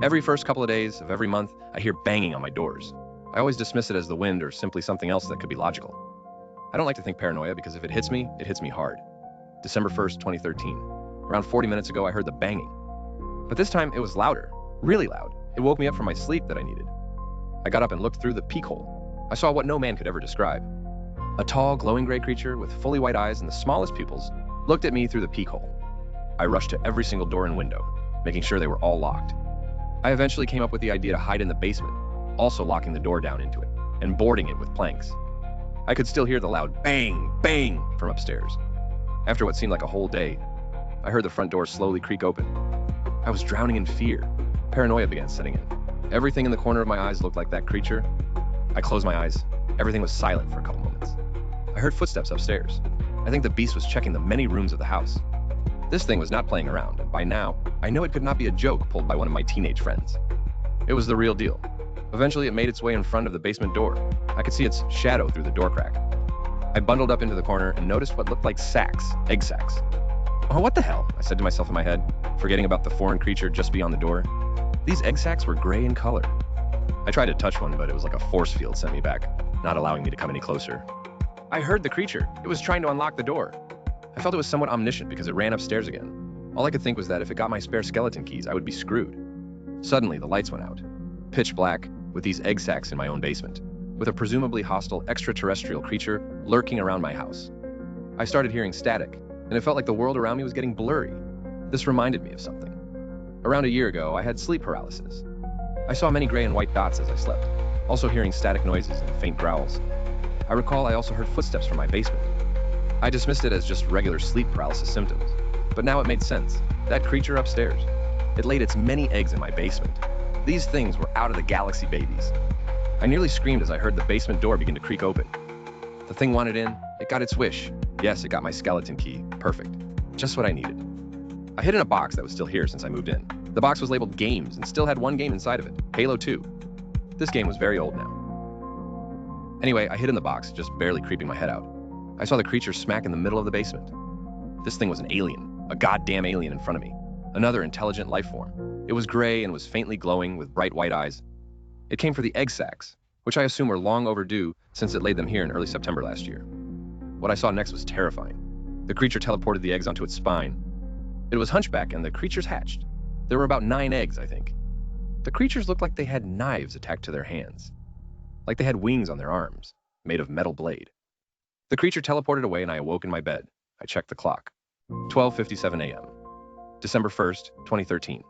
Every first couple of days of every month, I hear banging on my doors. I always dismiss it as the wind or simply something else that could be logical. I don't like to think paranoia because if it hits me hard. December 1st, 2013. Around 40 minutes ago, I heard the banging. But this time, it was louder. Really loud. It woke me up from my sleep that I needed. I got up and looked through the peek hole. I saw what no man could ever describe. A tall, glowing gray creature with fully white eyes and the smallest pupils looked at me through the peek hole. I rushed to every single door and window, making sure they were all locked. I eventually came up with the idea to hide in the basement, also locking the door down into it, and boarding it with planks. I could still hear the loud bang, bang from upstairs. After what seemed like a whole day, I heard the front door slowly creak open. I was drowning in fear. Paranoia began setting in. Everything in the corner of my eyes looked like that creature. I closed my eyes. Everything was silent for a couple moments. I heard footsteps upstairs. I think the beast was checking the many rooms of the house. This thing was not playing around, and by now, I know it could not be a joke pulled by one of my teenage friends. It was the real deal. Eventually, it made its way in front of the basement door. I could see its shadow through the door crack. I bundled up into the corner and noticed what looked like sacs, egg sacs. Oh, what the hell? I said to myself in my head, forgetting about the foreign creature just beyond the door. These egg sacs were gray in color. I tried to touch one, but it was like a force field sent me back, not allowing me to come any closer. I heard the creature. It was trying to unlock the door. I felt it was somewhat omniscient because it ran upstairs again. All I could think was that if it got my spare skeleton keys, I would be screwed. Suddenly, the lights went out. Pitch black, with these egg sacs in my own basement, with a presumably hostile extraterrestrial creature lurking around my house. I started hearing static, and it felt like the world around me was getting blurry. This reminded me of something. Around a year ago, I had sleep paralysis. I saw many gray and white dots as I slept, also hearing static noises and faint growls. I recall I also heard footsteps from my basement. I dismissed it as just regular sleep paralysis symptoms, but now it made sense. That creature upstairs, it laid its many eggs in my basement. These things were out of the galaxy babies. I nearly screamed as I heard the basement door begin to creak open. The thing wanted in, it got its wish. Yes, it got my skeleton key. Perfect. Just what I needed. I hid in a box that was still here since I moved in. The box was labeled Games and still had one game inside of it, Halo 2. This game was very old now. Anyway, I hid in the box, just barely creeping my head out. I saw the creature smack in the middle of the basement. This thing was an alien, a goddamn alien in front of me. Another intelligent life form. It was gray and was faintly glowing with bright white eyes. It came for the egg sacs, which I assume were long overdue since it laid them here in early September last year. What I saw next was terrifying. The creature teleported the eggs onto its spine. It was hunchback and the creatures hatched. There were about 9 eggs, I think. The creatures looked like they had knives attached to their hands. Like they had wings on their arms, made of metal blade. The creature teleported away and I awoke in my bed. I checked the clock. 12:57 a.m. December 1st, 2013.